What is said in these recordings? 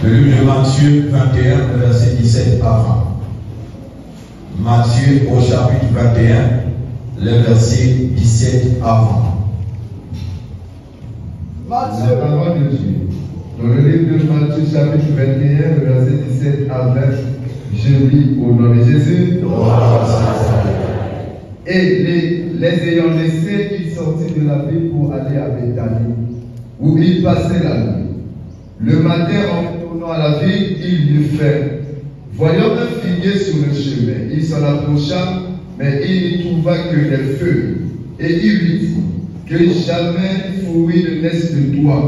Le livre de Matthieu 21, le verset 17 à 20. Matthieu au chapitre 21, le verset 17 à 20. La parole de Dieu. Dans le livre de Matthieu chapitre 21, le verset 17 à 20, je lis au nom de Jésus. Et les ayant laissés, il sortit de la ville pour aller à Béthanie, où il passait la nuit. Le matin, en retournant à la ville, il eut faim. Voyant un figuier sur le chemin, il s'en approcha, mais il n'y trouva que des feuilles. Et il lui dit, que jamais fruit ne naisse de toi.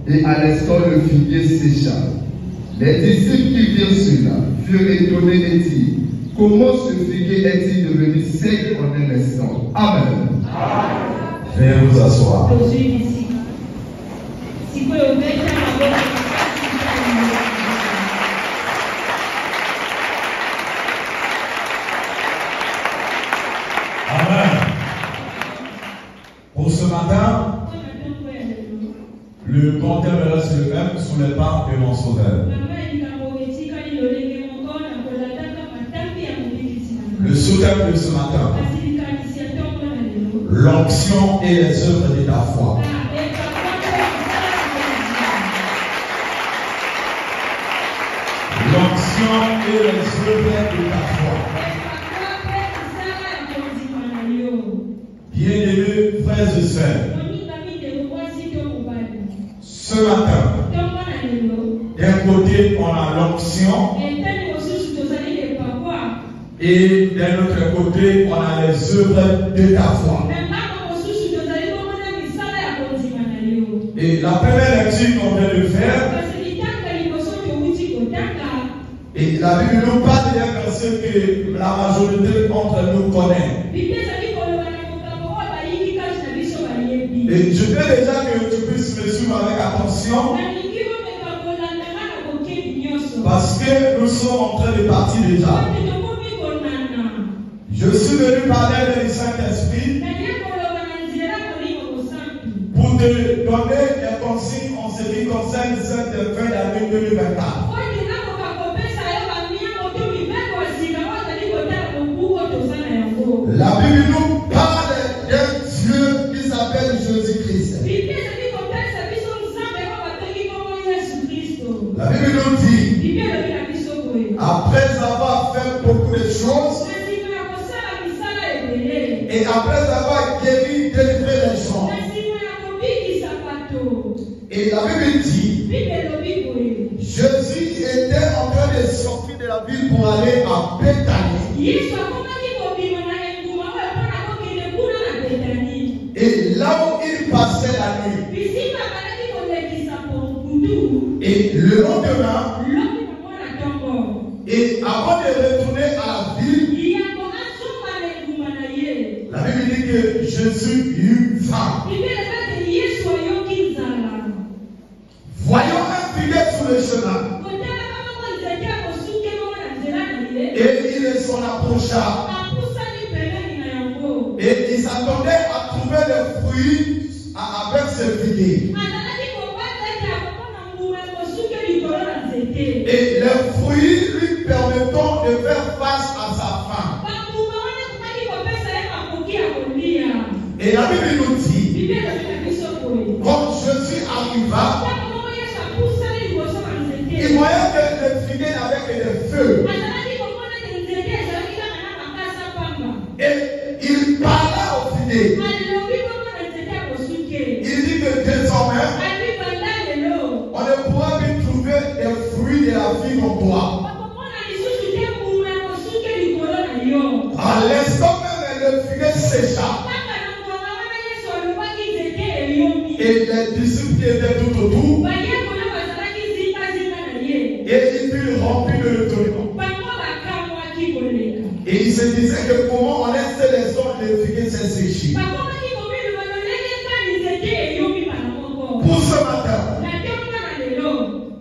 Et à l'instant, le figuier sécha. Les disciples qui virent cela furent étonnés et dirent, comment ce figuier est-il devenu sec en un instant? Amen. Veuillez vous asseoir. Amen. Pour ce matin, le compteur reste le même sous les pas de mon sauveur. Le sous-thème de ce matin, l'onction et les œuvres de ta foi. L'onction et les œuvres de ta foi. Bien-aimés frères et sœurs, ce matin, d'un côté, on a l'onction et d'un autre côté, on a les œuvres de ta foi. Et la première lecture qu'on vient de faire, et la Bible nous parle d'un verset que la majorité d'entre nous connaît. Et je veux déjà que tu puisses me suivre avec attention, parce que nous sommes en train de partir déjà. Je suis venu parler du Saint-Esprit pour te donner des consignes en ce qui concerne cette fin d'année 2024. La Bible nous parle d'un Dieu qui s'appelle Jésus-Christ. La Bible nous dit, après avoir fait beaucoup de choses, et après avoir guéri, délivré les gens, et la Bible dit, Jésus était en train de sortir de la ville pour aller à Béthanie. Et là où il passait la nuit, et le lendemain, et avant de retourner à la ville, la Bible dit que Jésus eut faim. Voyons un figuier sur le chemin, et il s'en approcha. Et il s'attendait à trouver les fruits avec ce figuier. Et les fruits lui permettant de faire face à sa faim. Et la Bible nous dit, quand Jésus arriva, il voyait que le figuier n'avait que des feux. Et il parla au figuier. Il dit que désormais, on ne pourra plus trouver des fruits de la vie en toi. À l'instant même, le figuier sécha. Et les disciples qui étaient tout autour, et ils furent remplis de l'étonnement. Et il se disait que comment on laisse les hommes le figuier s'est séché. Pour ce matin,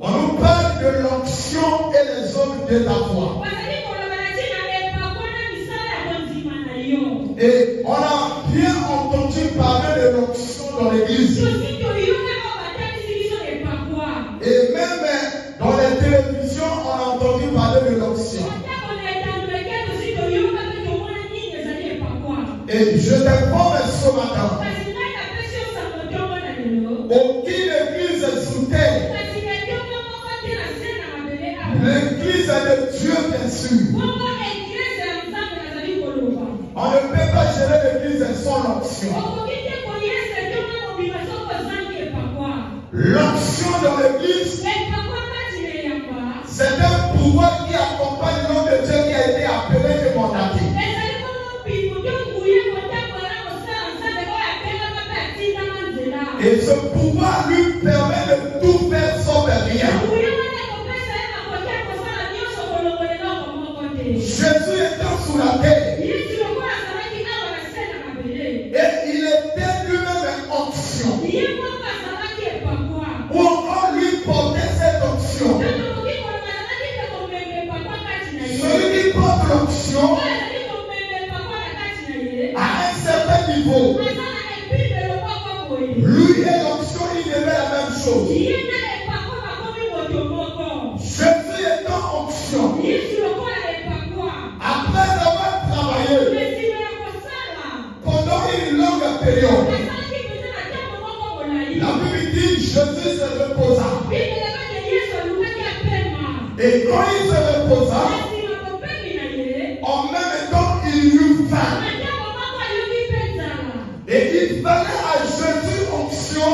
on nous parle de l'onction et les hommes de la foi. Et on a bien entendu parler de l'onction dans l'église. Et même dans les Et je t'informe ce matin, aucune église sous terre, l'église de Dieu bien sûr. On ne peut pas gérer l'église sans l'onction. L'onction dans l'église, c'est un pouvoir qui accompagne l'homme de Dieu qui a été appelé et mandaté. Et ce pouvoir lui permet de tout faire sans rien. Jésus étant sous la terre, et il était lui-même en onction. Ou encore lui portait cette onction. Celui qui porte l'onction à un certain niveau, lui et l'onction, ils devaient la même chose. Jésus étant onction, après avoir travaillé pendant une longue période, la Bible dit Jésus se reposa. Et quand il se reposa, en même temps il eut faim. Et il fallait à Jésus onction.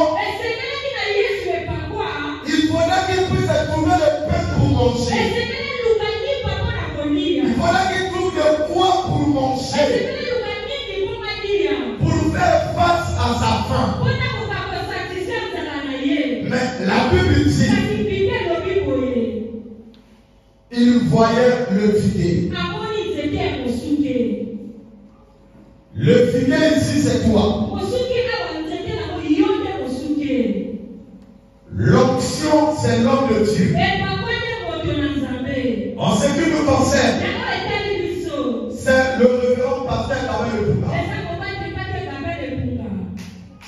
Il faudrait qu'il puisse trouver le pain pour manger. Il faudrait qu'il trouve de quoi pour manger. Pour faire face à sa faim. Mais la Bible dit, il voyait le figuier. Le figuier ici c'est toi. L'onction c'est l'homme de Dieu. En ce qui nous concerne, c'est le révérend pasteur Kabel Punga.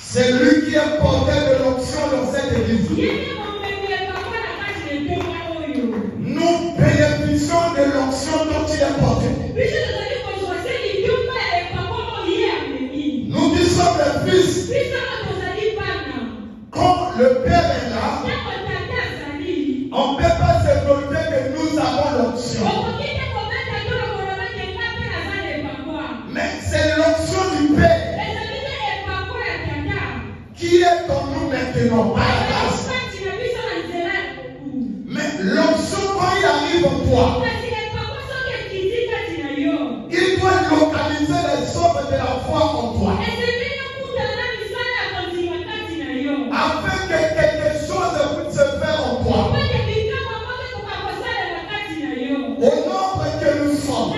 C'est lui qui est porteur de l'onction dans cette église. Nous bénéficions de l'onction dont il est porteur. Nous qui sommes les fils, quand le Père est là, on ne peut pas se glorifier que nous avons l'onction. Mais c'est l'onction du Père qui est en nous maintenant, par la grâce. Mais l'onction, quand il arrive en toi, il doit localiser les œuvres de la foi en toi. Afin que quelque chose puisse se faire en toi. Au nombre que nous sommes,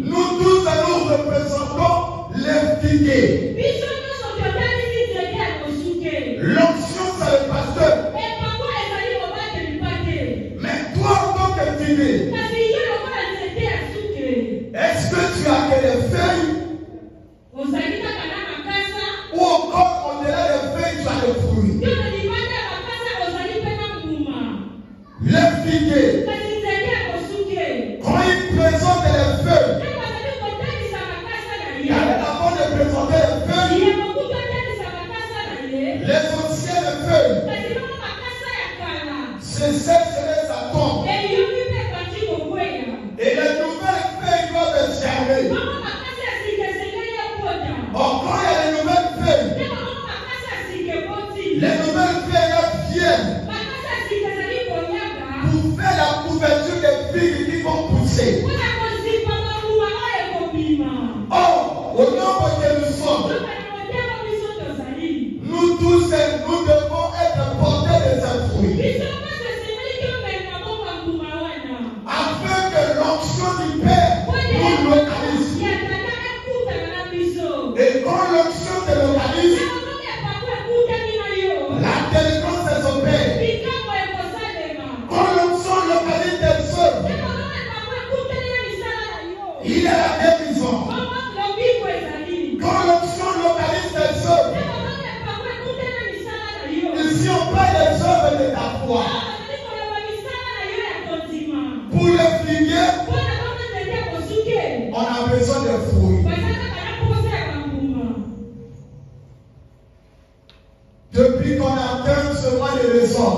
nous tous nous représentons les figuiers. L'onction c'est le pasteur. Mais toi en tant que figuier, est-ce que tu as que des feuilles? Ou encore au-delà des feuilles tu as des fruits? Les figuiers, quand ils présentent les feuilles, il y avait d'abord de présenter les feuilles, les anciennes feuilles, c'est celles que ça tombe. Et les nouvelles feuilles doivent germer. Encore il y a les nouvelles feuilles. Les nouvelles feuilles viennent pour faire la couverture des figues qui vont pousser. Or, au nombre que nous sommes, nous tous, nous devons être portés de ces fruits. Afin que l'onction du Père nous localise. Et quand l'onction te localise, la délivrance s'opère. Quand l'onction localise tes œuvres, il y a la guérison. Quand l'onction localise tes œuvres, ici on parle des œuvres de ta foi. Pour les figuiers, on a besoin de fruits. qu'on atteint sera les raisons.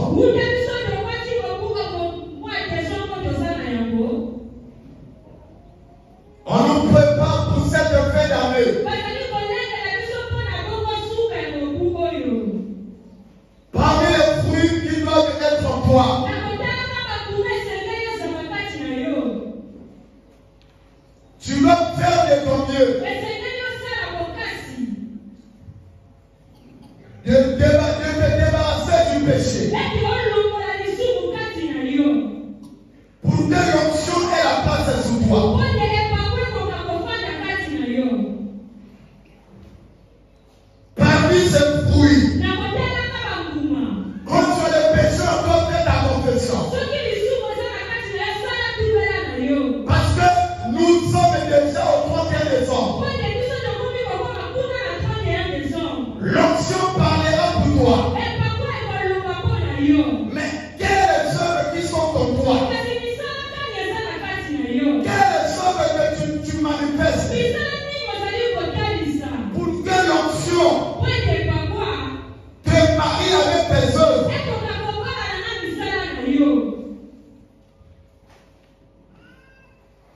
On nous prépare pour cette fin d'année. Parmi les fruits qui doivent être en toi, tu dois faire de ton mieux. De te débarrasser du péché. Pour que l'onction ait la place sous toi. Parmi ces fruits, quand tu as le péché, on doit faire ta confession. Parce que nous sommes déjà au 31 décembre. L'onction parlera pour toi. Mais quelles sont les œuvres qui sont en toi? Quelles œuvres que tu manifestes pour que l'onction te marie avec tes œuvres?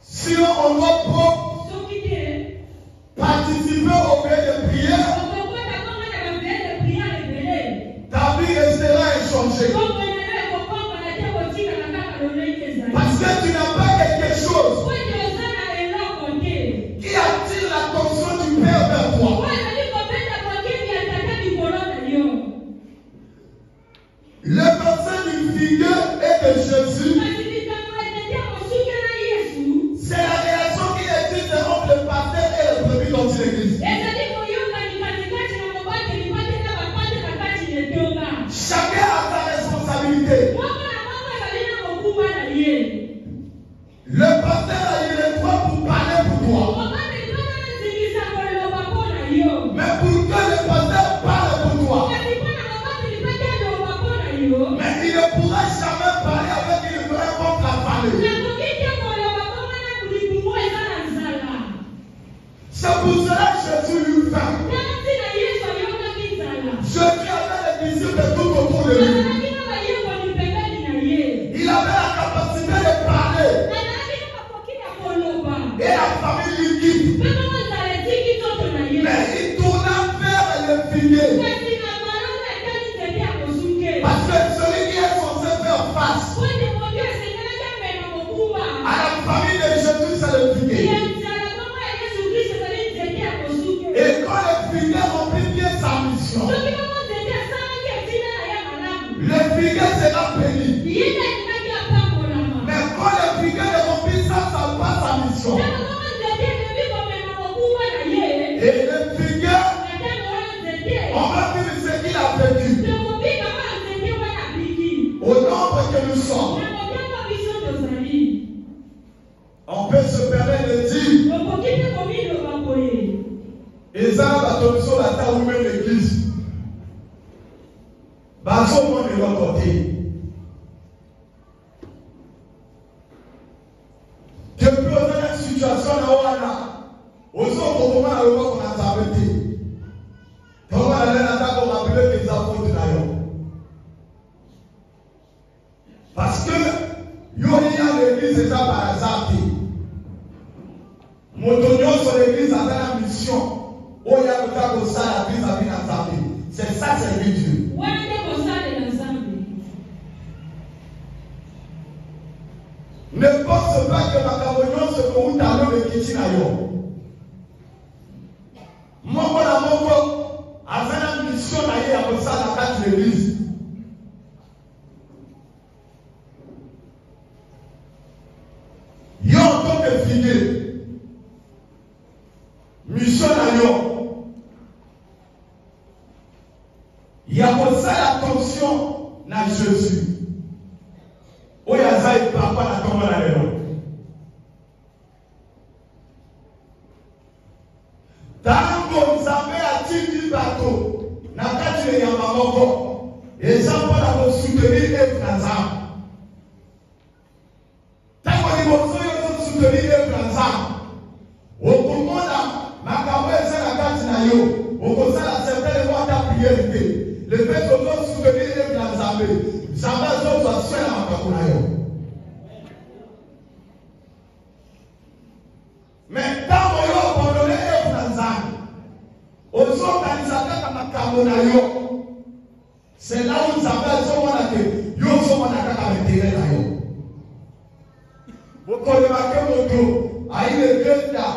Sinon, on doit participer au veillées de prière. Ta vie restera inchangée. Parce que tu n'as pas quelque chose qui attire l'attention du Père vers toi. Le bassin du figuier et de Jésus, c'est la relation qui existe entre le pasteur et le brebis dans l'église. Chacun a sa responsabilité. Le pasteur a eu le droit pour parler pour toi. Mais pour que le pasteur parle pour toi, mais il ne pourra jamais parler avec une vraie contre la parler. C'est pour cela que Jésus lui fait. Jésus avait les disciples de tout autour de lui. Il avait la capacité de parler. Et la famille lui quitte. Mais il tourna vers le figuier. Parce que celui qui est censé faire face à la famille de Jésus, c'est le figuier. Et quand le figuier remplit bien sa mission, le figuier sera béni. Mais quand le figuier ne remplit pas sa mission, et le figuier, on va vivre ce qu'il a vécu. Au nombre que nous sommes, on peut se permettre de dire, et ça va tomber sur la table ou même l'église. Bateau monde de l'autre côté. Depuis on a une situation là, aux autres moments là, on a arrêté. Donc on a rappelé les apôtres d'ailleurs. Parce que il y a l'église déjà par hasard. Mon donnion sur l'église avait la mission. Oh, il y a le cas comme ça, l'église a bien entamé. C'est ça, c'est Dieu. Ne pense pas que ma cabane se trouve dans le kitchen ailleurs. Mon avait la mission d'aller à ça dans la carte de l'église. Il y a encore des figuiers. Mission d'ailleurs. Il y a pour ça l'attention à Jésus. Où il y a ça, il ne parle pas la tombe à l'élo. Tango Nzambe a-t-il du bateau? N'a pas dit les Yamamoko. Et ça, pour la soutenir les Français. Tango Nimoso, soutenir les Français. Au Kumona, Makawé, c'est la carte nayo. Au Kosa, la certaine fois ta prière. le fait que nous soutenir la Zambé, Zambé soit seul à Makakunayo. Mais quand on a abandonné le Zambé, on s'organise comme Makakunayo. C'est là où Zambé soit que yo soit avec terrain. Vous remarquez mon dos, aïe le gars,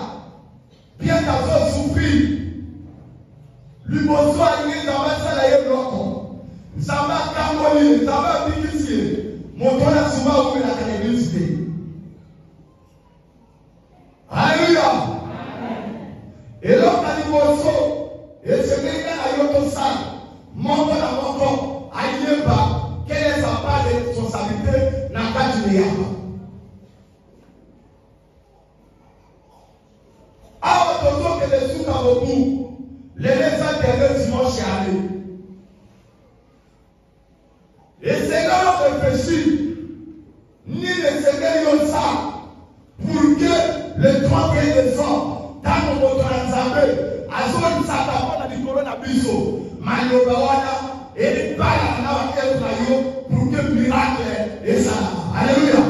bien qu'à souffrir. Lui bonsoir il dans la salle et bloquant. Zamba Kamoli, Zamba Bikisi, mon ton a souvent ouvert la télévision. Alléluia. Et l'autre a dit bonsoir, et ce n'est qu'à Yotosa, mon ton a mon corps, aïe pas, quelle est sa part de responsabilité, n'a pas du néant. Alors, tonton, que les sous à vos bouts. Les médecins derniers dimanche est allé. Et c'est là qu'on réfléchit. Ni le Seigneur y ça. Pour que le 31 décembre, dans mon moto en Zambé, à zone Satapon du coronavirus, Mayobawana, et les balles pour que le miracle est ça. Alléluia.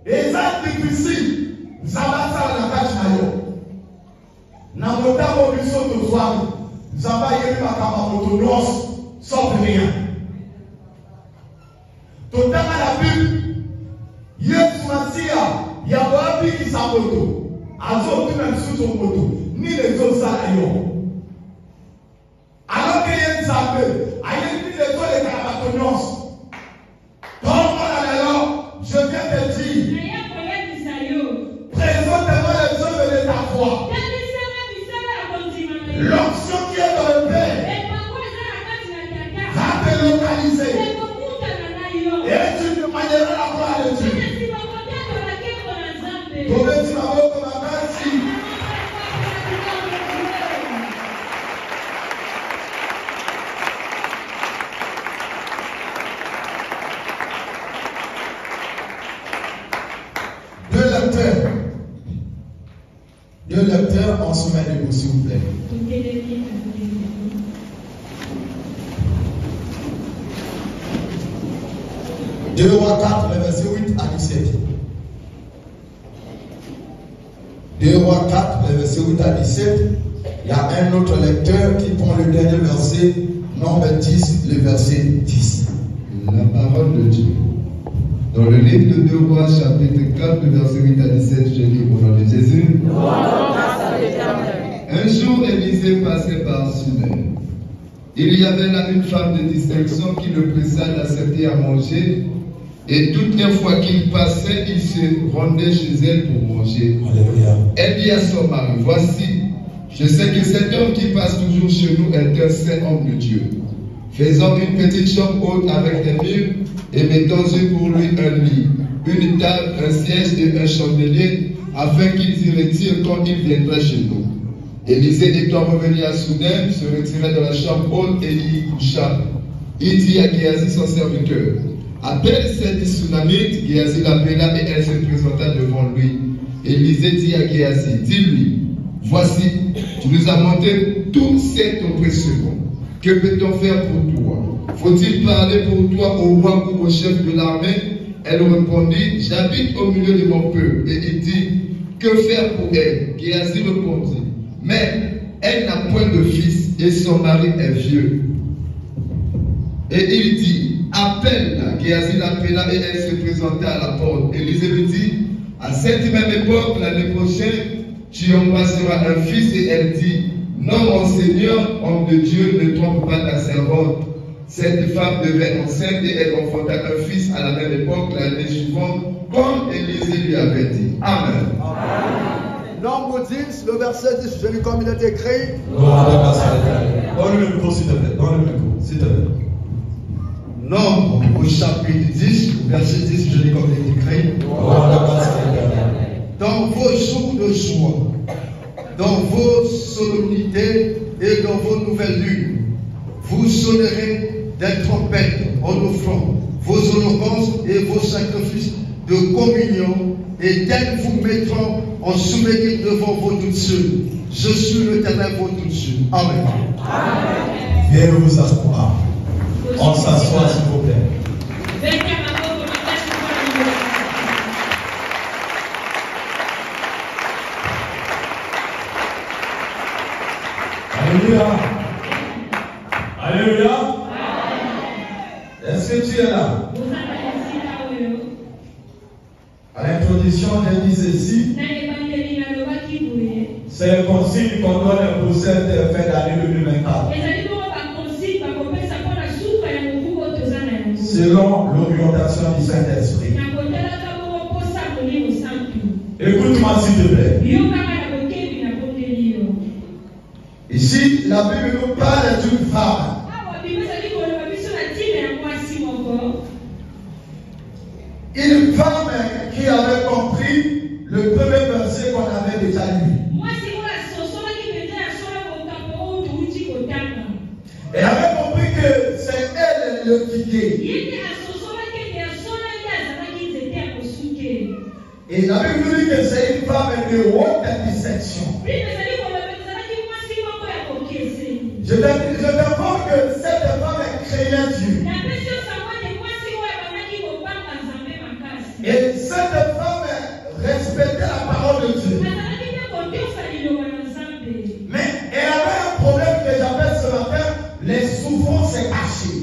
Et ça est difficile. Ça va faire la tâche d'ailleurs. Dans le temps où nous sommes tous soirs, ça va y aller par la moto sans rien. Tout le temps à la Bible, il y a un pays qui s'en moto. Alors que même sous son moto, ni les autres salariés. Alors qu'il y a une sapeur, il y a les autres carabatonios. Je viens te dire, présente-moi les œuvres de ta foi. L'onction qui est dans le Père va te localiser. Et tu te manieras la gloire de Dieu. Deux lecteurs en se met debout, s'il vous plaît. 2 Rois 4, le verset 8 à 17. 2 Rois 4, le verset 8 à 17. Il y a un autre lecteur qui prend le dernier verset, nombre 10, le verset 10. La parole de Dieu. Dans le livre de 2 Rois, chapitre 4, le verset 8 à 17, je lis au nom de Jésus. Un jour, Élisée passait par Sunem. Il y avait là une femme de distinction qui le pressa d'accepter à manger. Et toutes les fois qu'il passait, il se rendait chez elle pour manger. Alléluia. Elle dit à son mari, voici, je sais que cet homme qui passe toujours chez nous est un saint homme de Dieu. Faisons une petite chambre haute avec des murs et mettons-y pour lui un lit, une table, un siège et un chandelier, afin qu'il s'y retire quand il viendra chez nous. Élisée étant revenu à Sunem, se retira dans la chambre haute et y coucha. Il dit à Géasi son serviteur, appelle cette Sunamite. Géasi l'appela et elle se présenta devant lui. Élisée dit à Géasi, dis-lui, voici, tu nous as montré toute cette oppression. Que peut-on faire pour toi? Faut-il parler pour toi au roi ou au chef de l'armée? Elle répondit, j'habite au milieu de mon peuple. Et il dit, que faire pour elle? Géasi répondit, mais elle n'a point de fils et son mari est vieux. Et il dit, appelle-la. Géasi l'appela et elle se présenta à la porte. Élisée lui dit, à cette même époque, l'année prochaine, tu embrasseras un fils. Et elle dit, non, mon Seigneur, homme de Dieu, ne trompe pas ta servante. Cette femme devait enceinte et elle enfanta un fils à la même époque, l'année suivante, comme Élisée lui avait dit. Amen. Nombre 10, le verset 10, je lis comme il est écrit. Donne le micro, s'il te plaît. Donne le micro, s'il te plaît. Nombre au chapitre 10, verset 10, je lis comme il est écrit. Dans vos jours de joie, dans vos solennités et dans vos nouvelles lunes, vous sonnerez des trompettes en offrant vos holocaustes et vos sacrifices de communion, et et tels vous mettront en souvenir devant vos toutes cieux. Je suis l'Éternel, vos toutes cieux. Amen. Viens vous asseoir. On s'assoit, s'il vous plaît. Alléluia. Alléluia. Est-ce que tu es là? À l'introduction, j'ai dit ceci. C'est le consigne qu'on donne pour cette fête d'année 2024. Selon l'orientation du Saint-Esprit. Écoute-moi s'il te plaît. Ici, la Bible nous parle d'une femme. Une femme qui avait compris le premier verset qu'on avait déjà lu. Elle avait compris que c'est elle le guidé. Et la Bible nous dit que c'est une femme de haute distinction. Je t'informe que cette femme craignait Dieu. Et cette femme respectait la parole de Dieu. Mais elle avait un problème que j'appelle ce matin les souffrances cachées.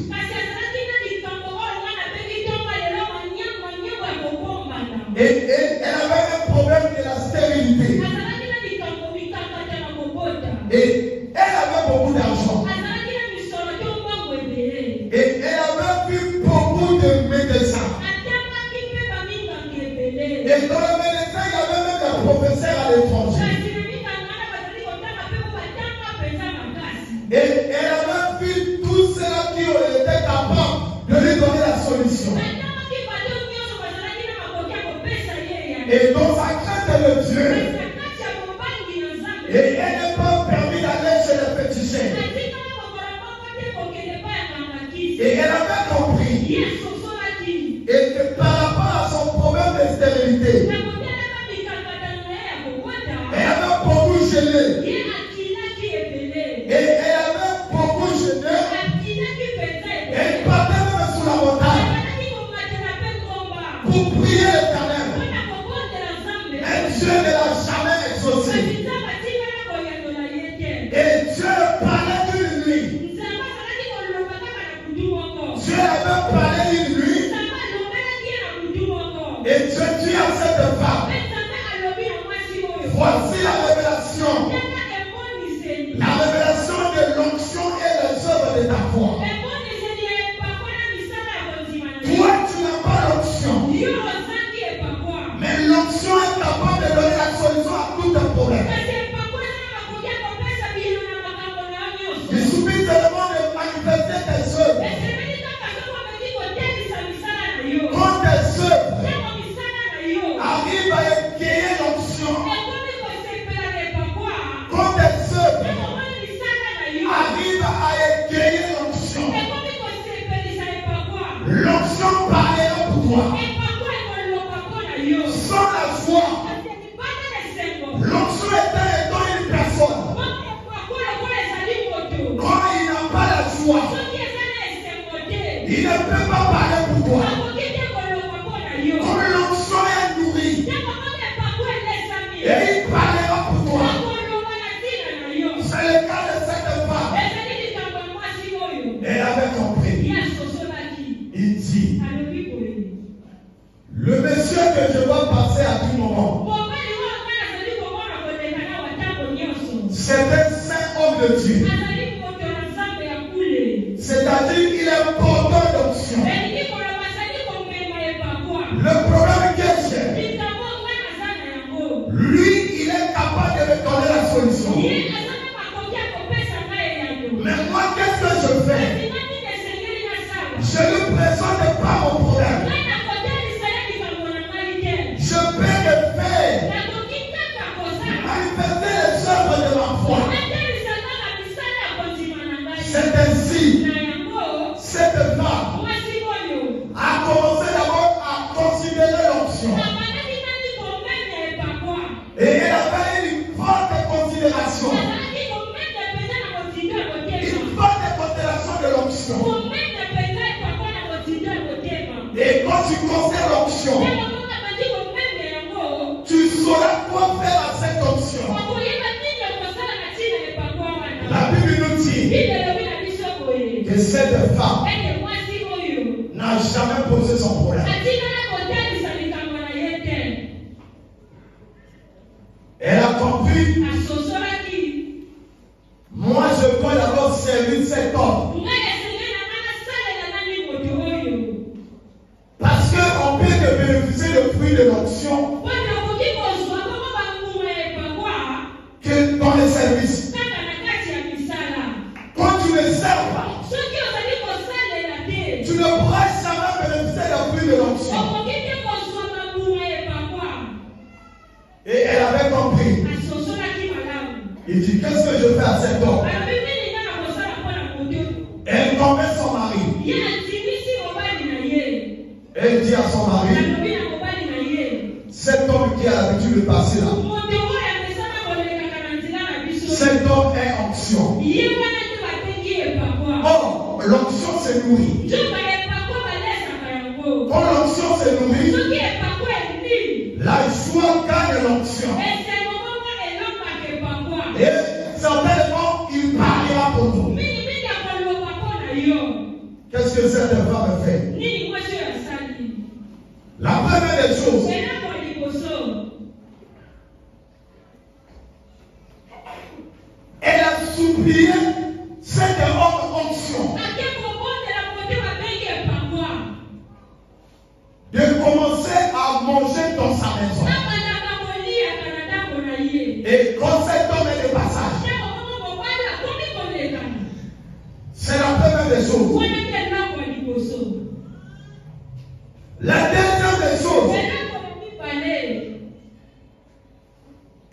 Et elle avait un problème de la stérilité. Et elle avait beaucoup d'argent. Et elle avait vu beaucoup de médecins. Et dans le médecin, il y avait même des professeurs à l'étranger. Et elle avait vu tous ceux-là qui ont été capables de lui donner la solution. Et dans sa crainte de Dieu, et elle n'est pas permis d'aller chez les féticheurs. Et elle avait compris. Et que par rapport à son problème de stérilité, elle avait beaucoup gêné. Et elle avait beaucoup gêné. Elle partait même sous la montagne pour prier l'Éternel. Et Dieu ne l'a jamais exaucé. Et Dieu parlait d'une nuit. Dieu avait parlé d'une nuit. Et Dieu dit à cette femme, voici la révélation. La révélation de l'onction et les œuvres de ta foi. Toi, tu n'as pas l'onction. Mais l'onction est capable de donner la solution à tous tes problèmes. Il suffit seulement de manifester tes œuvres. Quand tes œuvres arrivent à égayer l'onction, quand tes œuvres arrivent à égayer l'onction, l'onction parlera pour toi. Sans la foi, l'onction étant une personne, quand il n'a pas la foi, il ne peut pas parler pour toi. Comme l'onction est nourrie, et il parlera pour toi. C'est le cas de cette femme. Elle avait compris. Il dit, le monsieur que je vois passer à tout moment, c'est un saint homme de Dieu. C'est-à-dire qu'il est porteur d'onction. Le problème que j'ai, lui, il est capable de me donner la solution. Mais moi, qu'est-ce que je fais? Je lui présente pas mon problème. Je peux le faire. Manifester les œuvres de ma foi. femme n'a jamais posé son problème. Elle a compris. Moi, je dois d'abord servir cet homme. Parce qu'on peut bénéficier le fruit de l'onction que dans les services. Quand tu ne sers pas, tu ne pourras jamais bénéficier le fruit de l'onction. Et elle avait compris. Il dit, qu'est-ce que je fais à cet homme? Elle connaît son mari. Elle dit à son mari, cet homme qui a l'habitude de passer là, cet homme est onction. Oh, l'onction se nourrit. Quand l'onction se nourrit, la joie gagne l'onction. Et certainement, il parlera pour nous. Qu'est-ce que cette femme fait? La première des choses, elle a supplié cet homme onction de commencer à manger dans sa maison. Et quand cet homme est de passage, c'est la première des choses. La deuxième des choses,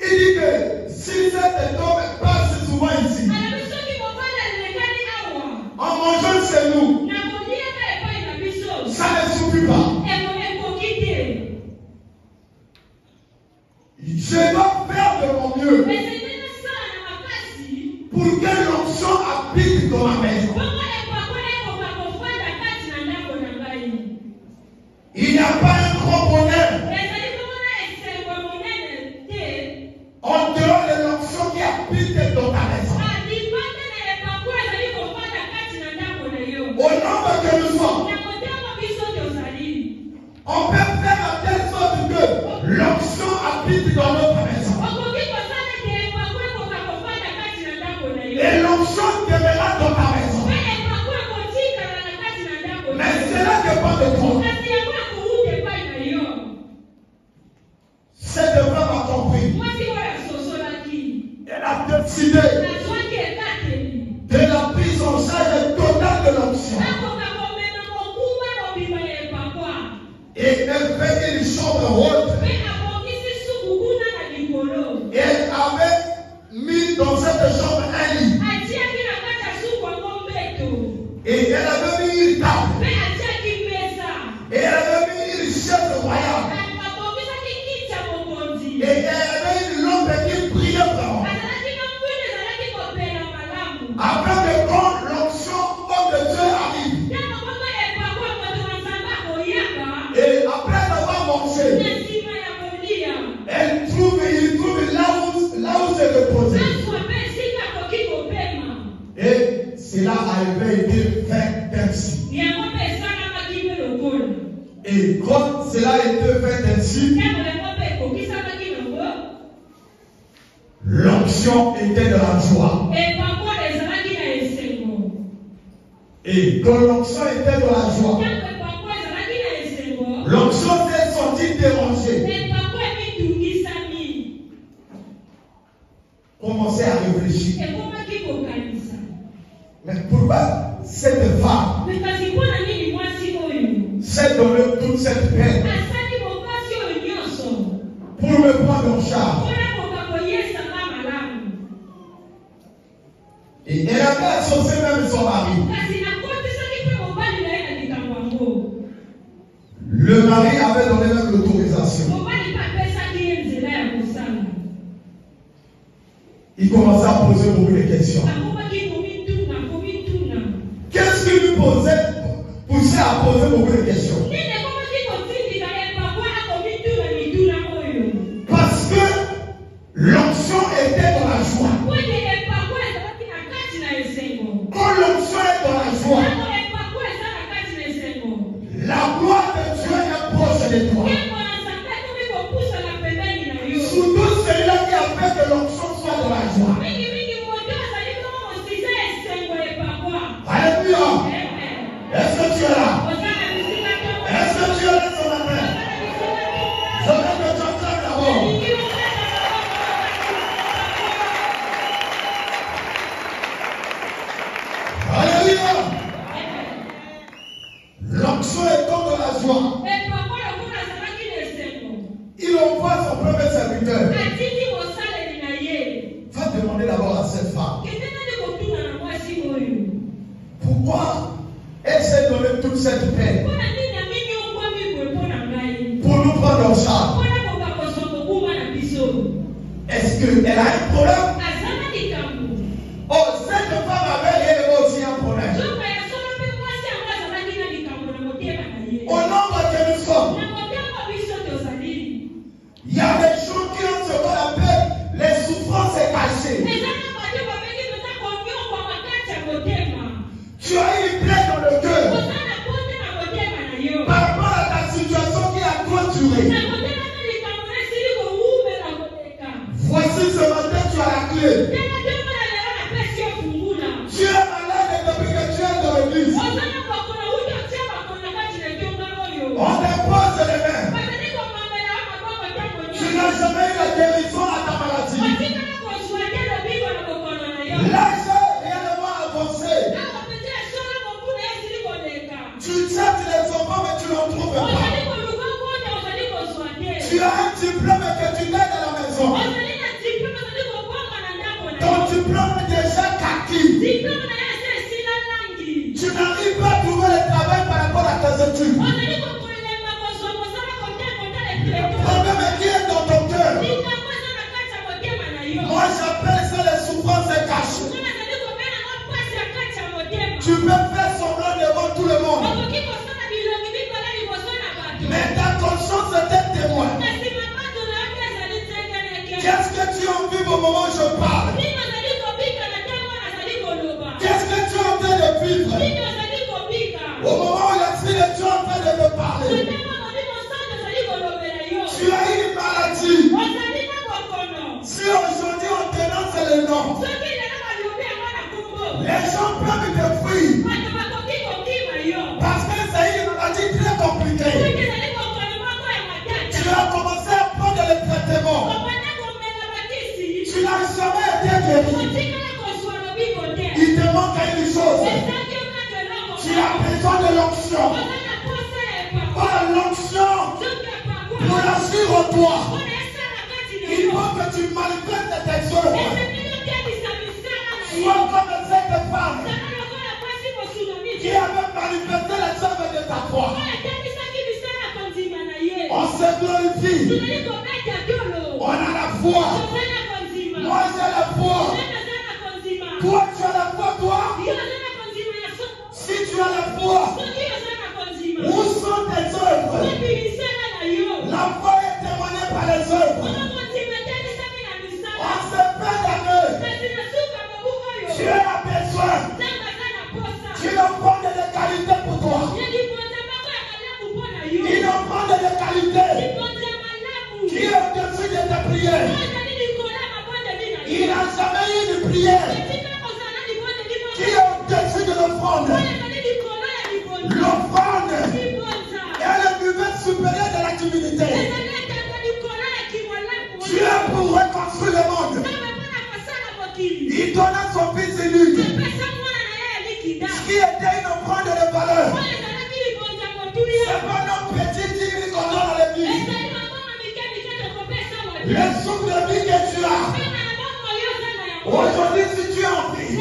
il dit que si cet homme passe souvent ici, en mangeant chez nous, ça ne suffit pas. Je dois faire de mon mieux pour que l'onction habite dans ma maison. Il n'y a pas un grand bonheur en dehors de l'onction qui habite dans ta maison. Au nombre que nous sommes, on peut faire en telle sorte que l'onction habite dans notre maison. Et l'onction demeurera dans ta maison. Mais cela dépend de toi. Cette femme a compris. Elle a décidé de la prise en charge totale de l'onction. Et elle fait une chambre haute. Et elle avait mis dans cette chambre un lit. Et elle avait mis une table. Et elle avait mis une chaise royale. Et elle avait une lampe qui priait vraiment. Afin que quand l'onction homme de Dieu arrive, et après avoir mangé, il trouve là où se reposer. Et cela avait été fait ainsi. Et quand cela a été fait ainsi, l'onction était de la joie. Et quand l'onction était de la joie, l'onction s'est sentie dérangée. Commencez à réfléchir. Mais pourquoi cette femme s'est donné toute cette peine pour me prendre en charge? Et elle avait associé même son mari. Le mari avait donné même l'autorisation. Il commençait à poser beaucoup de questions. Qu'est-ce qui lui poussait à poser beaucoup de questions? Parce que l'onction était dans la joie. Quand l'onction est dans la joie, qu'elle a un problème. Oh, cette femme avait elle aussi un problème. Au nombre que nous sommes, il y a des gens qui ont ce qu'on appelle les souffrances cachées. Tu as une plaie dans le cœur par rapport à ta situation qui a clôturé. Voici ce matin, tu as la clé. Tu es malade depuis que tu es dans l'église. On dépose les mains. Tu n'as jamais eu la guérison à ta maladie. L'âge est réellement avancé. Tu cherches les enfants mais tu n'en trouves pas. Tu as un diplôme que tu gagnes à la maison. Ton diplôme est déjà acquis. Tu n'arrives pas à trouver le travail par rapport à tes études. Le problème est qui est dans ton cœur. Moi j'appelle ça les souffrances cachées. Tu peux faire semblant devant tout le monde. Mais ta conscience est un témoin. Qu'est-ce que tu as envie au moment où je parle? Qu'est-ce que tu es en train de vivre? Au moment où l'Esprit de Dieu est en train de me parler. Tu as une maladie. Si aujourd'hui on dénonce le nom, les gens peuvent te fuir. Parce que c'est une maladie très compliquée. Tu as commencé à prendre le traitement. Tu n'as jamais été guéri. Il te manque une chose. Tu as besoin de l'onction. Par l'onction pour agir en toi. Il faut que tu manifestes tes œuvres. Sois comme cette femme qui avait manifesté les œuvres de ta foi. On se glorifie. On a la foi. Moi j'ai la foi. Toi tu as la foi, toi. Si tu as la foi, où sont tes œuvres? La foi est témoignée par les œuvres. On se fait d'année. Tu as besoin. Tu offres des qualités pour toi. Il offre des qualités qui est au-dessus de tes prières. Il n'a jamais eu de prière qui est au-dessus de l'offrande. L'offrande est le niveau supérieur de la divinité. Tu es pour reconstruire le monde. Il donna son fils unique, qui était une offrande de valeur. C'est pas un petit qui qu'on donne à l'église. Le souffle de vie que tu as, aujourd'hui si tu es en vie,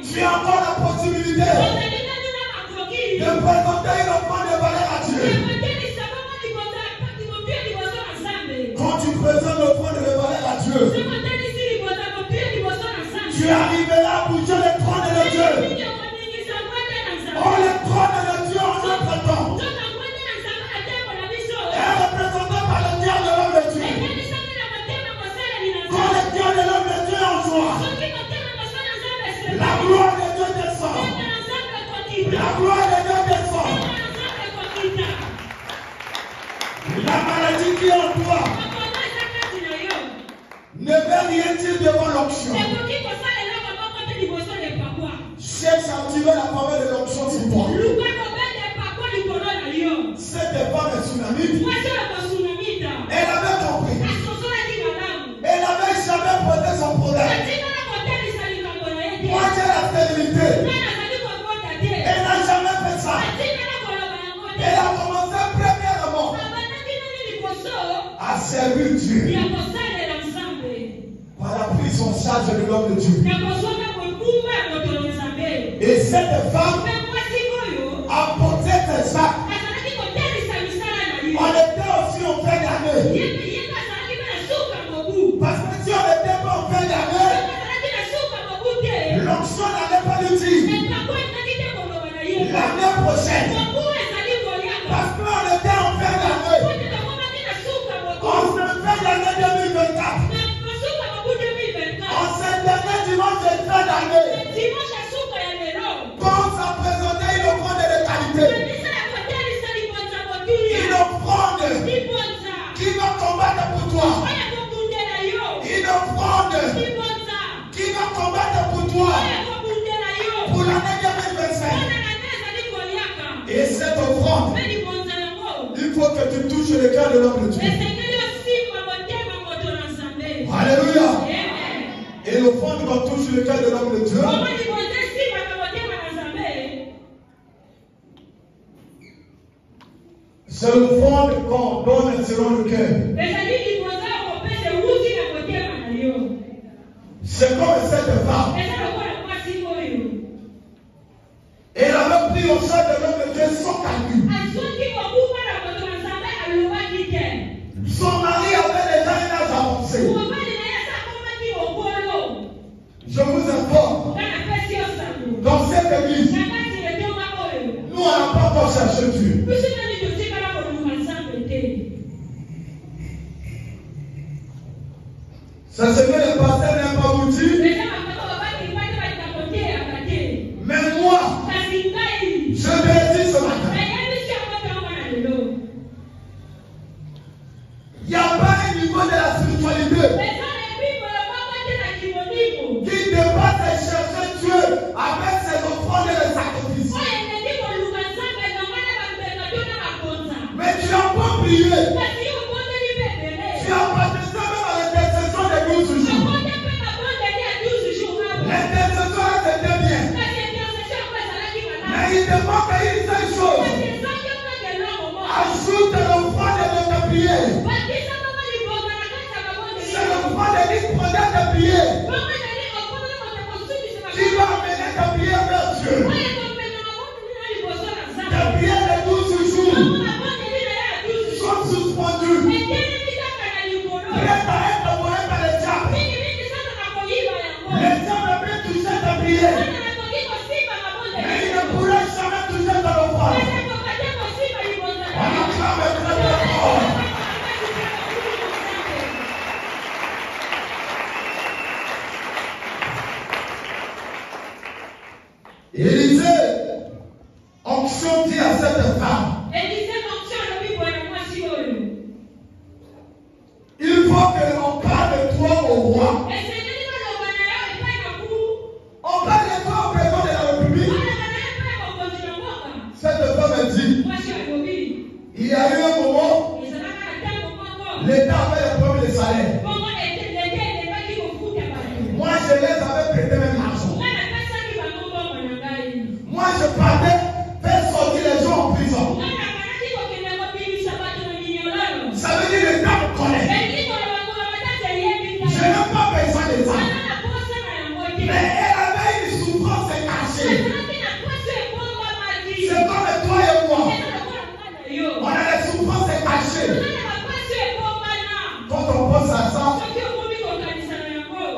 tu as encore la possibilité de présenter une offrande de valeur à Dieu. Quand tu présentes l'offrande de valeur à Dieu, tu arriveras pour Dieu le trône de Dieu. Oh, le trône de Dieu en notre temps est représenté par le cœur de l'homme de Dieu. Quand le cœur de l'homme de Dieu est en joie, la gloire de Dieu descend. La gloire de Dieu descend. La maladie qui est en toi ne veut rien dire devant l'onction. Cherche à activer la parole de l'onction sur toi. Cette femme est tsunamite. Elle avait compris. Elle n'avait jamais posé son problème. Moi j'ai la stérilité. Elle n'a jamais fait ça. Elle a commencé premièrement à servir Dieu par la prise en charge de l'homme de Dieu. Et cette femme a porté ses sacs. On était aussi en fin d'année. Parce pour l'année 2025. Et cette offrande, il faut que tu touches le cœur de l'homme de Dieu. Alléluia. Et l'offrande quand touche le cœur de l'homme de Dieu, c'est l'offrande qu'on donne selon le cœur. C'est comme cette femme. Elle avait pris au sein de l'homme de Dieu sans calcul. Son mari avait déjà un âge avancé. Je vous informe, dans cette église, nous on n'a pas encore cherché Dieu. Ça se fait le pasteur n'a pas vous dit. Mais moi, je te dis ce matin, il n'y a pas un niveau de la spiritualité qui dépasse et chercher Dieu avec ses offrandes et les sacrifices. Mais tu n'as pas prié. Tu as participé même à l'intercession des 12 jours. L'intercession c'était bien. Mais il te manque une seule chose. Ajoute l'offrande de ta prière. C'est l'offrande de l'histoire de prière qui va amener ta prière vers Dieu. Ta prière de 12 jours sont suspendues. Prête à être volée par le diable. Le diable peut toucher ta prière. Mais il ne pourra jamais toucher ta offrande. On acclame très très fort. Élisée, onction dit à cette femme, il faut que l'on parle de toi au roi. On parle de toi au président de la République. Cette femme dit, il y a eu un moment, l'État avait le problème de salaire. Moi, je les avais prêté même l'argent. Moi, je partais faire sortir les gens en prison. Ça veut dire que l'État me connaît. Je n'ai pas besoin de ça. Mais elle avait une souffrance cachée. C'est comme toi et moi. On a des souffrances cachées. Quand on pense à ça,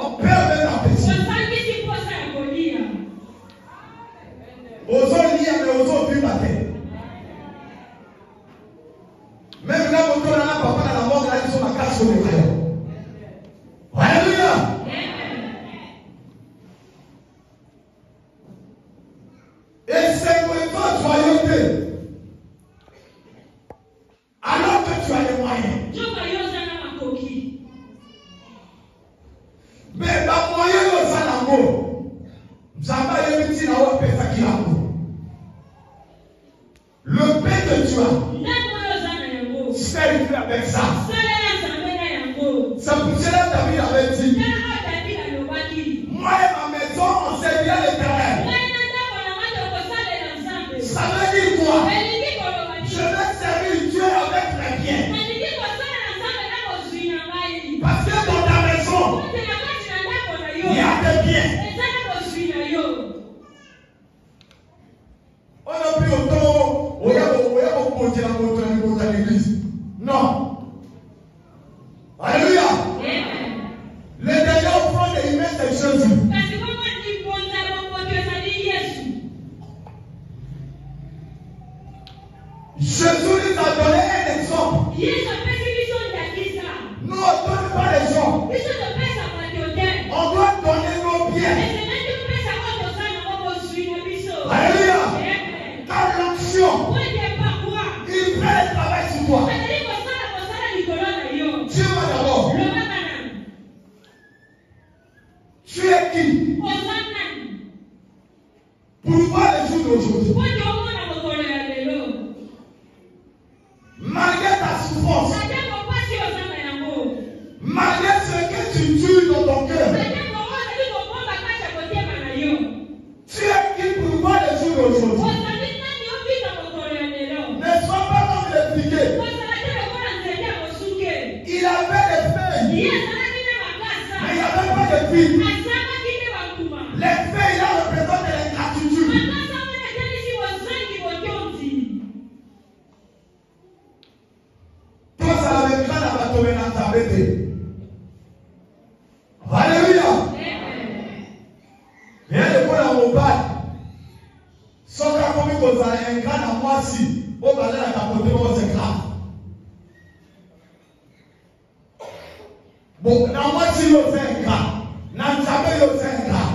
on perd même l'appétit. Osons lire, mais osons vivre la tête. Même là, on a papa dans la mort, là, ils sont la casse sur le crayon. Alléluia. Et c'est vraiment joyeuté. Alors que tu as les moyens. Mais dans moyen, nous avons l'amour. Nous avons les petits là où on peut faire qui l'amour. Le pain que tu as, fais avec ça. C'est pour cela que David avait dit, moi et ma maison, on sait bien l'Éternel. Ça veut dire quoi? Je vais servir Dieu avec mes biens. Parce que dans ta maison, il y a des biens. On n'a plus autant, on y a beaucoup de l'église. Non. Alléluia. Les derniers offrandes de l'humain, c'est Jésus. Jésus nous a donné un exemple. Nous, on ne donne pas les gens. On doit donner nos biens. Alléluia. Car l'action, il fait le travail sur toi. Dieu va d'abord. Tu es qui? jours d'aujourd'hui, malgré ta souffrance, malgré ce que tu tues dans ton cœur, tu es qui pour voir les jours d'aujourd'hui. Ne sois pas comme les piquets. Il avait des feuilles, mais il n'y avait pas de fils. Les feuilles là représentent l'ingratitude. Pense à la même grande abattoir dans ta bête. Alléluia. Rien de bon à mon bas. Sans qu'à comme vous avez un grand à moi si, on va aller à capoter, on c'est grave. Bon, dans moi si vous faites un grand, dans jamais vous faites un grand.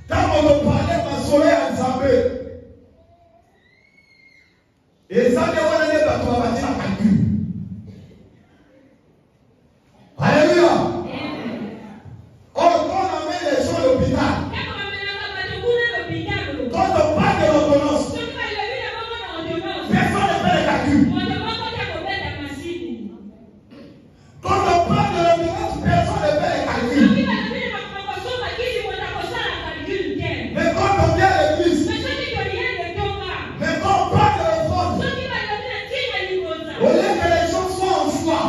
Quand on me parlait de soleil ensemble, et ça me va aller dans ton bâti la calcul. Alléluia. Quand on amène les gens à l'hôpital, quand on parle de l'ordonnance, personne ne fait les calculs. Quand on parle de l'ordonnance, personne ne fait les calculs. Mais quand on vient à l'église, mais quand on parle de l'ordonnance, au lieu que les gens soient en joie,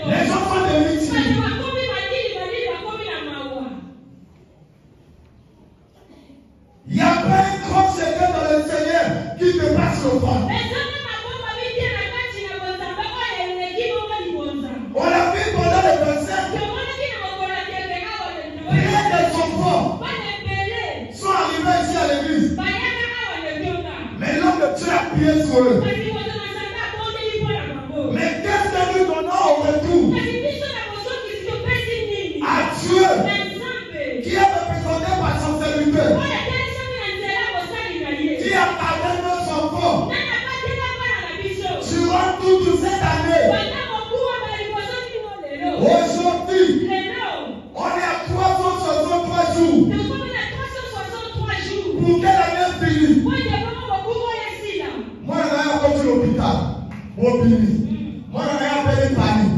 les gens sont des victimes. Il n'y a pas un grand secret dans le Seigneur qui te passe le front. On l'a vu pendant le 25. Rien des enfants sont arrivés ici à l'église. Mais l'homme de Dieu a prié sur eux. Mais qu'est-ce que nous donnons au retour à Dieu qui est représenté par son serviteur, qui a gardé nos enfants durant toute cette année. Aujourd'hui, on est à 363 jours pour que l'année finisse. Moi, je vais à l'hôpital. Moi, je vais à Paris.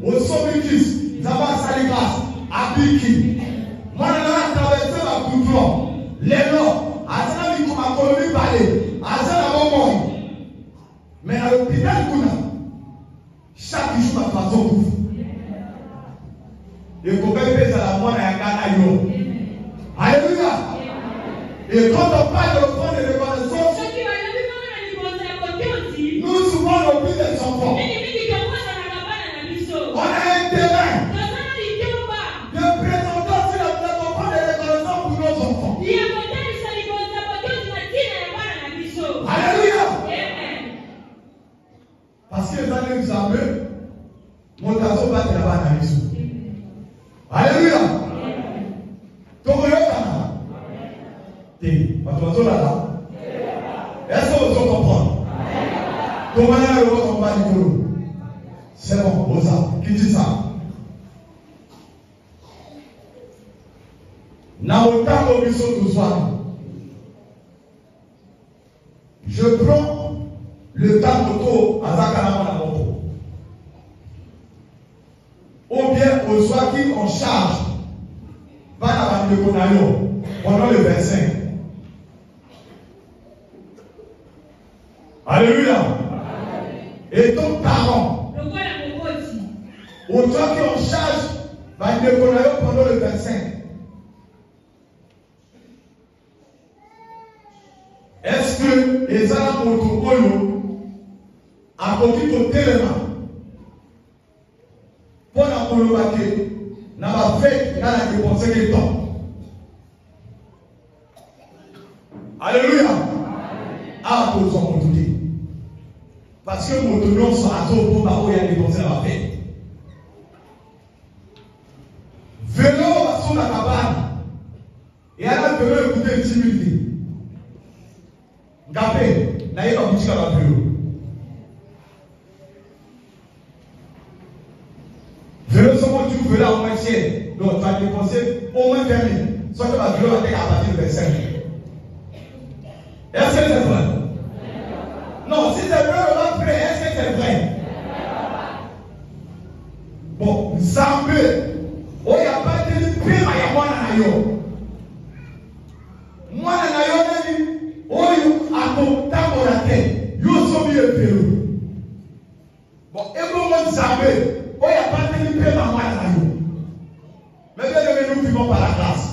Au Sommikis, Zaba Saligas, à Biki. Moi, je vais traverser la Boudron. Les noms, à Zana Mikoma, Colombie Palais, à Zana Momon. Mais à l'hôpital, chaque jour, ma façon ouvre. Et qu'on peut faire la moine à Ghana. Alléluia. Et quand on parle de l'offrande de reconnaissance, nous souvent on oublie les enfants. On a un terrain de présentation sur l'offrande de reconnaissance pour nos enfants. Alléluia. Parce que les années vous savez, mon garçon va te là-bas dans la maison. Alléluia. Est-ce que vous comprenez? C'est bon, Rosa, qui dit ça? Je prends le temps autour à Zakarama moto. Ou bien au soir qui en charge pendant le 25. Alléluia. Et ton parent, au toi qui en charge pendant le 25. Est-ce que les Arabes a compris ton téléma pour la colobaquer n'a pas fait dans la dépense du temps? Alléluia. Ah, pour son monté. Parce que mon nom sera trop pour ma il y a dépensé la paix. Vélo sur la cabane. Et alors, vélo écouter 10 minutes. Gapé, n'a pas boutique à la vélo. Vélo sur mon tu veux là en moitié. Donc, tu as dépensé au moins 20 000. soit que ma vidéo va être à partir du verset 5. Est-ce que c'est vrai? Non, si c'est vrai, on va prier. Est-ce que c'est vrai? Bon, Zambé, oh, il n'y a pas de prix, il y a moi dans yo. Moi dans yo, oh, il a ton temps pour la tête. Yo, so bien Pérou. Bon, et moi, Zambé, oh, il n'y a pas de prix, mais moi dans yo. Mais bien, nous vivons par la grâce.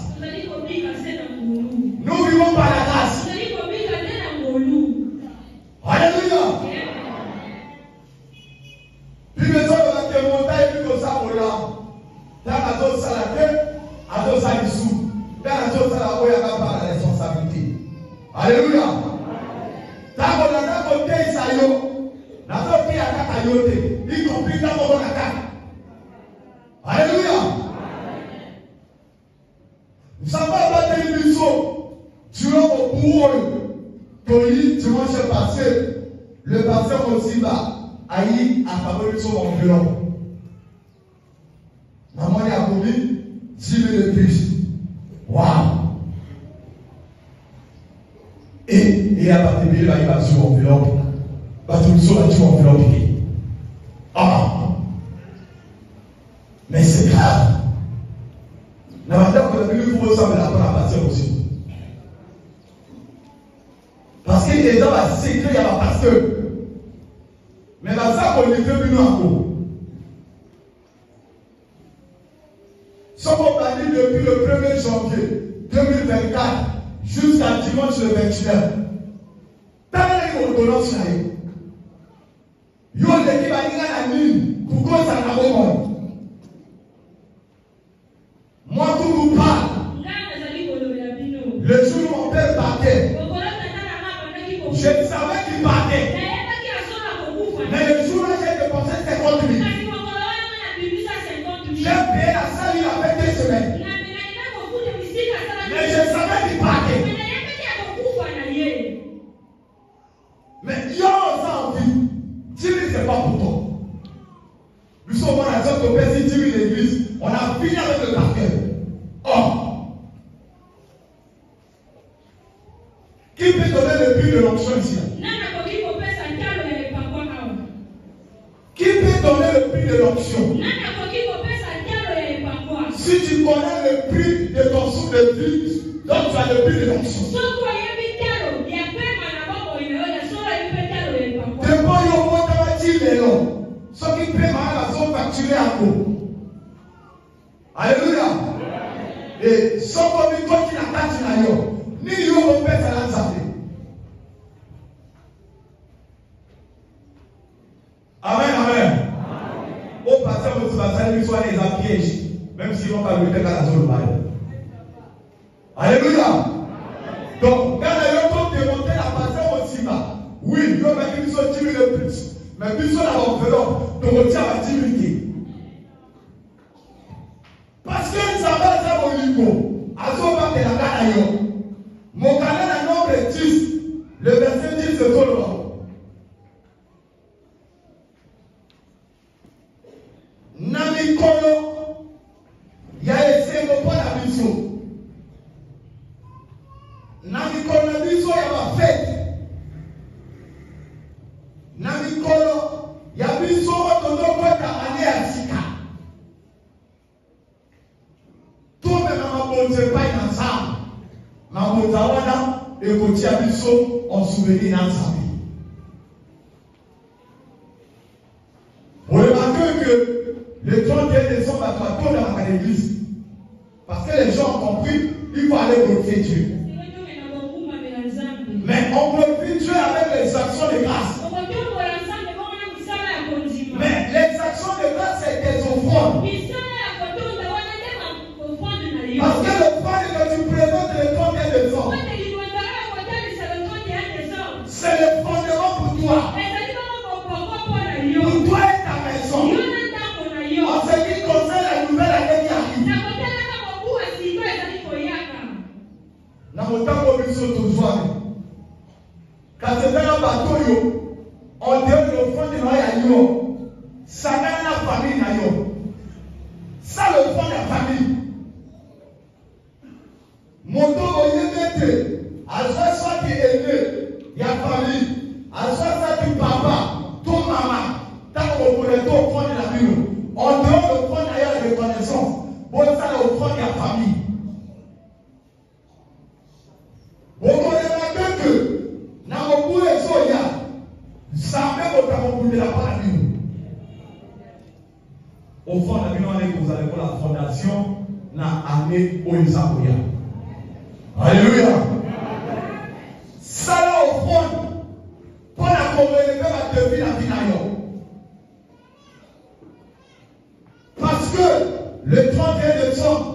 Nous vivons par la grâce. Alléluia. Puis maison de la montagne, puis comme ça pour là. Dans la zone salade, à zone salissou. Dans la zone salade, il y a pas la responsabilité. Alléluia. Dans la côté, ça y est. La zone qui a ta yote, y compris dans mon attaque. Alléluia. Nous savons pas de l'émission. Tu as au bout. Dimanche passé, le pasteur aussi a eu à favoriser son environ. Maman a commis 10 000 de plus. Waouh! Et il a pas de il va sur enveloppe. Il va sur enveloppe. Ah! Mais c'est grave. La madame, vous avez vu, vous ressemblez à la pasteur aussi. Parce que les gens vont s'écrire, il y a un pasteur. Mais dans ça, on est venu encore. Ce qu'on a dit depuis le 1er janvier 2024 jusqu'à dimanche le 29. Tant qu'il y a une ordonnance, il y a une équipe à dire à la mine pour qu'on s'en aille. Moi, tout vous parle. Le jour où mon père partait, je savais qu'il partait. Mais le jour où j'ai dépensé 50 000, j'ai payé la salle, il a fait 2 semaines. Mais je savais qu'il partait. Mais il y a ça en vie. 10 000, ce n'est pas pour toi. Nous sommes en train de passer 10 000 l'église. On a fini avec le quartier. Oh! Qui peut donner le prix de l'onction ici? Qui peut donner le prix de l'onction? Si tu connais le prix de ton souffle de vie, donc tu as le prix de l'onction. Depuis au moins dans la non. Ce qui paie ma sont facturés à vous. Alléluia. Et sans qu'on lui continue à t'attirer. Ni yo mon père ça l'a zappé. Amen, amen. Au passé, vous savez, soit les pièges, même s'ils vont pas le faire à la zone bail. Alléluia. Donc, quand les gens démonter la passion aussi bas, oui, ils ont mettre une sorte 10 000 de plus. Mais plus sur la enveloppe, donc on tient à 10 000. Parce que nous savons ça au niveau. À ce moment de la gare mon canal nombre 10, le verset 10 de Solomon. Namikolo, il y a essayé de prendre la mission. Namikolo, la mission, il y a ma fête. Namikolo, il y a mission, on doit aller à Sika. Tout le monde ne pas ensemble. Mamotawana et Kotiabiso ont souvenir dans sa vie. Vous remarquez que le 31 décembre va être dans l'église. Parce que les gens ont compris, il faut aller glorifier Dieu. Mais on glorifie Dieu avec les actions de grâce. Mais les actions de grâce, c'est des offrandes. Parce que l'offrande que tu présentes le 31 décembre, c'est le fondement pour toi. Pour toi et ta maison. En ce qui concerne la nouvelle année qui arrive. Dans mon temps, on est toujours. Quand c'est dans un bateau, on donne l'offrande de l'offrande. Ça dans la famille. Ça, le fond de la famille. ete azwa soki aîné ya famille azwa soki papa to mama ntango bokole to ofandi na bino en dehors de prendre ailleurs de reconnaissance bosala ofandi ya famille bokoleba keke na mokulu ezoya nzambe kotakokundela mpo na bino ofandi na bino wana ekozala lokola fondation na année oyo eza koya. Alléluia. Sala ofandi mpo na korelever badevi na bino yo. Parce que le 31 décembre,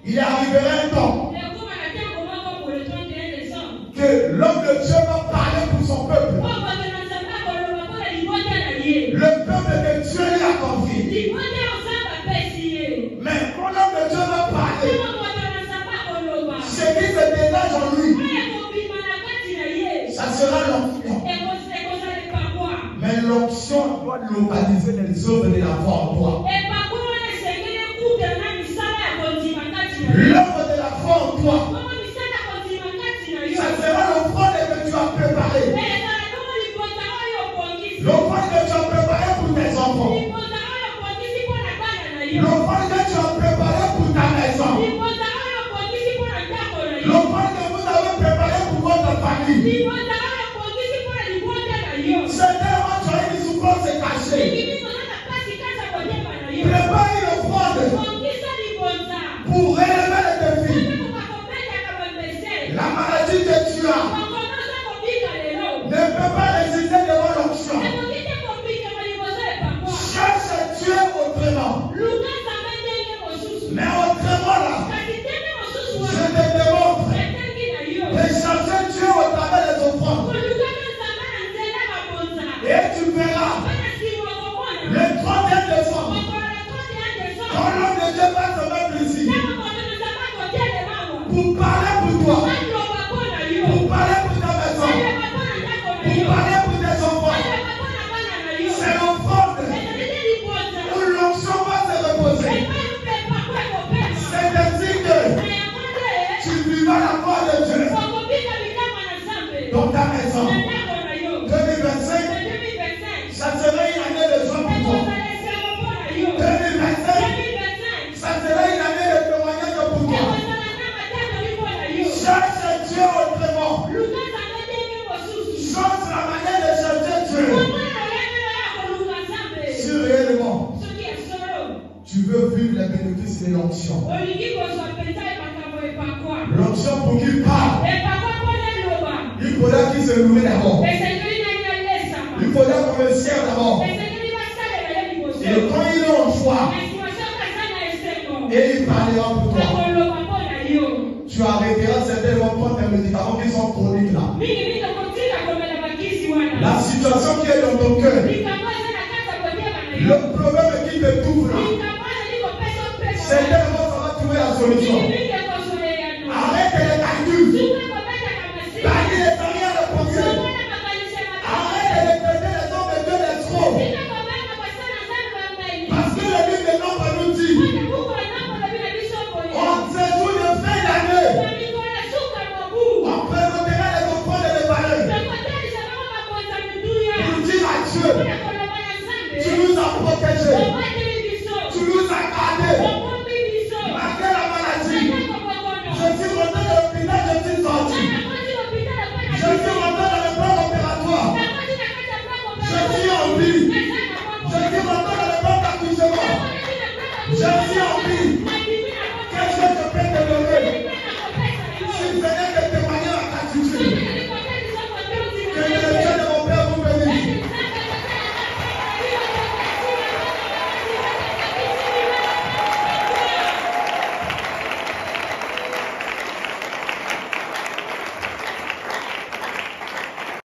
il arrivera un temps que l'homme de Dieu va parler pour son peuple. Le peuple de Dieu l'a confié. Mais quand l'homme de Dieu va parler, ce qui se dégage en lui, ça sera l'onction. Mais l'onction doit localiser les œuvres de la foi en toi. L'œuvre de la foi en toi, ça sera l'offrande que tu as préparée. L'offrande que tu as préparée pour tes enfants. L'offrande que tu as préparée pour ta maison. L'offrande que vous avez préparée pour votre famille. Certains vont choisir des souffrances cachées. Prépare une offrande pour relever les défis. La maladie que tu as ne peut pas résister devant l'onction. Cherche Dieu autrement. Mais autrement là, je te démontre de chercher Dieu au travers des offrandes. Et tu verras le 31 décembre, quand l'homme de Dieu va se mettre ici pour parler pour toi, pour parler pour ta maison, pour parler pour tes enfants. C'est l'offrande où l'onction va se reposer. C'est-à-dire que tu vivras la gloire de Dieu dans ta maison. 2025, ça sera une année de joie pour toi. 2025, ça sera une année de témoignage pour toi. Cherche Dieu autrement. Change la manière de chercher Dieu. Si réellement tu veux vivre les bénéfices de l'onction, l'onction pour qu'il parle, il faudra qu'il se loue d'abord. Il faudra qu'on le serve d'abord. Et quand il est en joie, et il parlera pour toi, tu arrêteras certainement prendre tes médicaments qui sont chroniques là. La situation qui est dans ton cœur, le problème qui te trouve là, certainement ça va trouver la solution.